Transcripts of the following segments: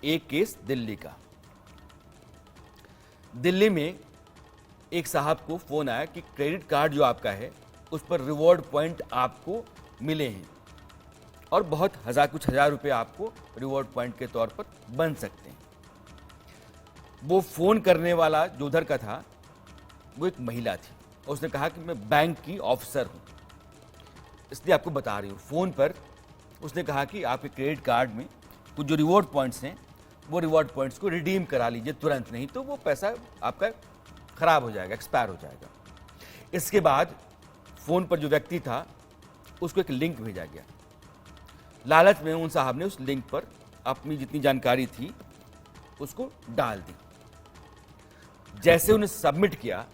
एक केस दिल्ली का। दिल्ली में एक साहब को फोन आया कि क्रेडिट कार्ड जो आपका है उस पर रिवॉर्ड पॉइंट आपको मिले हैं और बहुत कुछ हजार रुपए आपको रिवॉर्ड पॉइंट के तौर पर बन सकते हैं। वो फोन करने वाला जो उधर का था वो एक महिला थी। उसने कहा कि मैं बैंक की ऑफिसर हूं, इसलिए आपको बता रही हूं। फोन पर उसने कहा कि आपके क्रेडिट कार्ड में कुछ जो रिवॉर्ड पॉइंट्स हैं वो रिवॉर्ड पॉइंट्स को रिडीम करा लीजिए तुरंत, नहीं तो वो पैसा आपका खराब हो जाएगा, एक्सपायर हो जाएगा। इसके बाद फोन पर जो व्यक्ति था उसको एक लिंक भेजा गया। लालच में उन साहब ने उस लिंक पर अपनी जितनी जानकारी थी उसको डाल दी। जैसे उन्हें सबमिट किया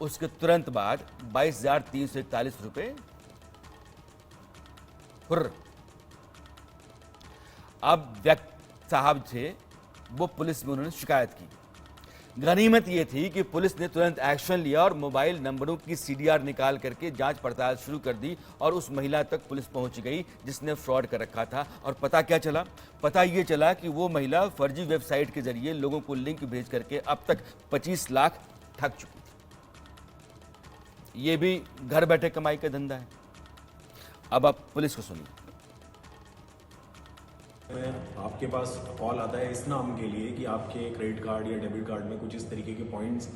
उसके तुरंत बाद 22,341 रुपए हुर्र। अब व्यक्ति साहब थे वो पुलिस में उन्होंने शिकायत की। गनीमत ये थी कि पुलिस ने तुरंत एक्शन लिया और मोबाइल नंबरों की सीडीआर निकाल करके जांच पड़ताल शुरू कर दी और उस महिला तक पुलिस पहुंच गई जिसने फ्रॉड कर रखा था। और पता क्या चला? पता ये चला कि वो महिला फर्जी वेबसाइट के जरिए लोगों को लिंक भेज करके अब तक 25 लाख ठग चुकी थी। ये भी घर बैठे कमाई का धंधा है। अब आप पुलिस को सुनिए। आपके पास कॉल आता है इस नाम के लिए कि आपके क्रेडिट कार्ड या डेबिट कार्ड में कुछ इस तरीके के पॉइंट्स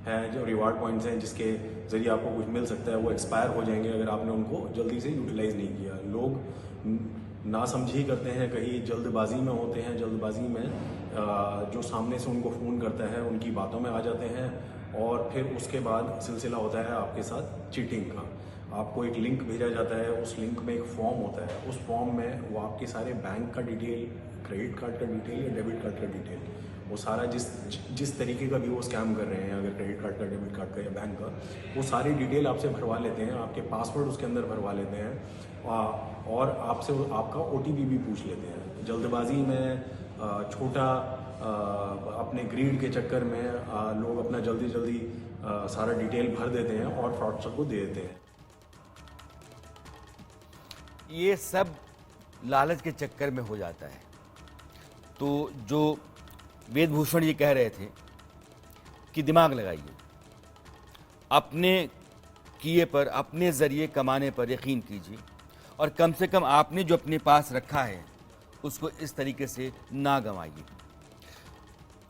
हैं, जो रिवार्ड पॉइंट्स हैं जिसके ज़रिए आपको कुछ मिल सकता है, वो एक्सपायर हो जाएंगे अगर आपने उनको जल्दी से यूटिलाइज़ नहीं किया। लोग नासमझी करते हैं, कहीं जल्दबाजी में होते हैं, जल्दबाजी में जो सामने से उनको फ़ोन करता है उनकी बातों में आ जाते हैं और फिर उसके बाद सिलसिला होता है आपके साथ चीटिंग का। आपको एक लिंक भेजा जाता है, उस लिंक में एक फॉर्म होता है, उस फॉर्म में वो आपके सारे बैंक का डिटेल, क्रेडिट कार्ड का डिटेल या डेबिट कार्ड का डिटेल, वो सारा जिस तरीके का भी वो स्कैम कर रहे हैं, अगर क्रेडिट कार्ड का, डेबिट कार्ड का या बैंक का, वो सारी डिटेल आपसे भरवा लेते हैं, आपके पासवर्ड उसके अंदर भरवा लेते हैं और आपसे आपका OTP भी पूछ लेते हैं। जल्दबाजी में छोटा अपने ग्रीड के चक्कर में लोग अपना जल्दी सारा डिटेल भर देते हैं और फ्रॉडस्टर को दे देते हैं। ये सब लालच के चक्कर में हो जाता है। तो जो वेदभूषण ये कह रहे थे कि दिमाग लगाइए, अपने किए पर, अपने ज़रिए कमाने पर यकीन कीजिए और कम से कम आपने जो अपने पास रखा है उसको इस तरीके से ना गंवाइए।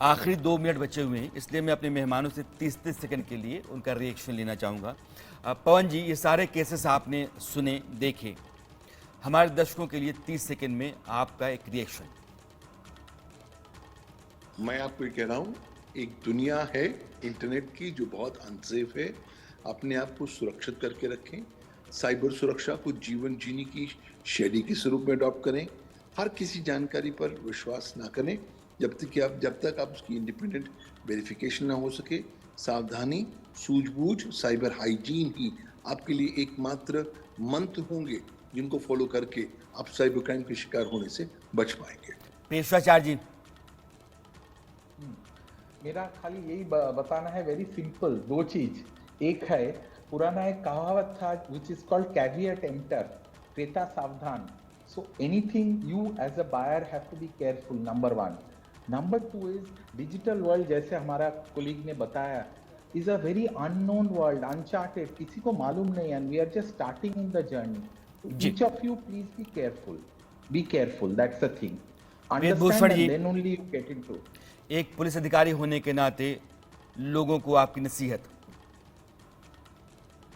आखिरी 2 मिनट बचे हुए हैं, इसलिए मैं अपने मेहमानों से 30-30 सेकंड के लिए उनका रिएक्शन लेना चाहूँगा। पवन जी, ये सारे केसेस आपने सुने, देखे, हमारे दर्शकों के लिए 30 सेकंड में आपका एक रिएक्शन। मैं आपको ये कह रहा हूँ, एक दुनिया है इंटरनेट की जो बहुत अनसेफ है। अपने आप को सुरक्षित करके रखें। साइबर सुरक्षा को जीवन जीने की शैली के स्वरूप में अडॉप्ट करें। हर किसी जानकारी पर विश्वास ना करें जब तक आप उसकी इंडिपेंडेंट वेरिफिकेशन ना हो सके। सावधानी, सूझबूझ, साइबर हाइजीन ही आपके लिए एकमात्र मंत्र होंगे जिनको फॉलो करके आप साइबर क्राइम के शिकार होने से बच पाएंगे। पेशवाचार्य जी, मेरा खाली यही बताना है, वेरी सिंपल, 2 चीज। एक है, पुराना एक कहावत था which is called caveat emptor, क्रेता सावधान। So anything you as a buyer have to be careful, number 1। Number 2 is digital world, जैसे हमारा कोलीग ने बताया, is a very unknown world, uncharted, किसी को मालूम नहीं, and we are just starting in the journey. Each of you, please be careful. Be careful. That's the thing. Understand, and then only you get into. एक police अधिकारी होने के नाते लोगों को आपकी नसीहत।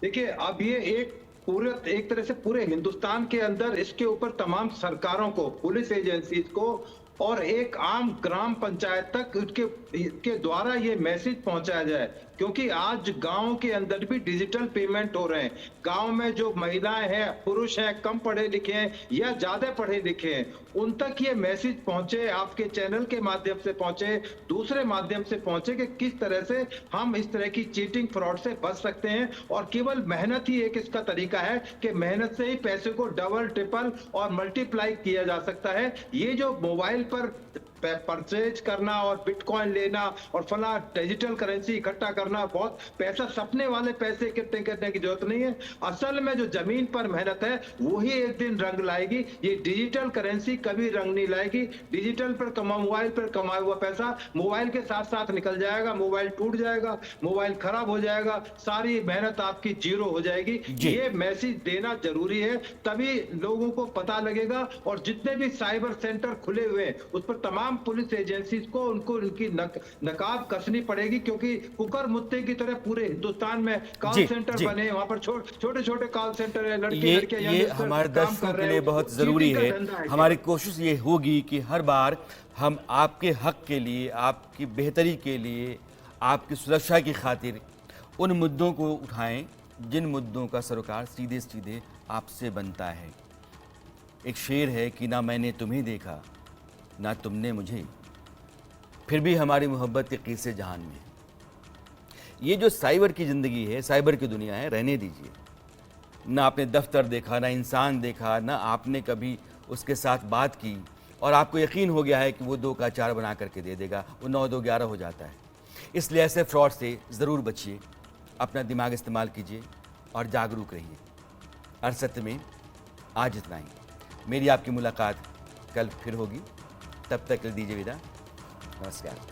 देखिए, अब ये एक तरह से पूरे हिंदुस्तान के अंदर इसके ऊपर तमाम सरकारों को, पुलिस एजेंसीज को और एक आम ग्राम पंचायत तक इसके द्वारा ये मैसेज पहुंचाया जाए, क्योंकि आज गांव के अंदर भी डिजिटल पेमेंट हो रहे हैं। गांव में जो महिलाएं हैं, पुरुष हैं, कम पढ़े लिखे हैं या ज्यादा पढ़े लिखे हैं, उन तक ये मैसेज पहुंचे, आपके चैनल के माध्यम से पहुंचे, दूसरे माध्यम से पहुंचे कि किस तरह से हम इस तरह की चीटिंग, फ्रॉड से बच सकते हैं। और केवल मेहनत ही एक इसका तरीका है कि मेहनत से ही पैसे को डबल, ट्रिपल और मल्टीप्लाई किया जा सकता है। ये जो मोबाइल पर परचेज करना और बिटकॉइन लेना और फला डिजिटल करेंसी इकट्ठा करना, बहुत पैसा, सपने वाले पैसे इकट्ठे करने की जरूरत नहीं है। असल में जो जमीन पर मेहनत है वही एक दिन रंग लाएगी। ये डिजिटल करेंसी कभी रंग नहीं लाएगी। डिजिटल पर मोबाइल पर कमाया हुआ पैसा मोबाइल के साथ साथ निकल जाएगा, मोबाइल टूट जाएगा, मोबाइल खराब हो जाएगा, सारी मेहनत आपकी जीरो हो जाएगी। ये मैसेज देना जरूरी है, तभी लोगों को पता लगेगा। और जितने भी साइबर सेंटर खुले हुए हैं उस पर तमाम पुलिस एजेंसीज को उनकी नकाब कसनी पड़ेगी, क्योंकि कुकर मुत्ते की तरह पूरे हिंदुस्तान में कॉल सेंटर बने हैं। वहां पर छोटे छोटे कॉल सेंटर है, लड़कियां ये हमारे दर्शकों के लिए बहुत जरूरी है। हमारी कोशिश ये होगी कि हर बार हम आपके हक के लिए, आपकी बेहतरी के लिए, आपकी सुरक्षा की खातिर उन मुद्दों को उठाएं जिन मुद्दों का सरोकार सीधे सीधे आपसे बनता है। एक शेर है कि ना मैंने तुम्हें देखा ना तुमने मुझे, फिर भी हमारी मोहब्बत के किस्से जहान में। ये जो साइबर की ज़िंदगी है, साइबर की दुनिया है, रहने दीजिए। ना आपने दफ्तर देखा, ना इंसान देखा, ना आपने कभी उसके साथ बात की और आपको यकीन हो गया है कि वो 2 का 4 बना करके दे देगा, वो 9 2 11 हो जाता है। इसलिए ऐसे फ्रॉड से ज़रूर बचिए, अपना दिमाग इस्तेमाल कीजिए और जागरूक रहिए। अरसत्य में आज इतना ही। मेरी आपकी मुलाकात कल फिर होगी, तब तक दीजिए विदा। नमस्कार।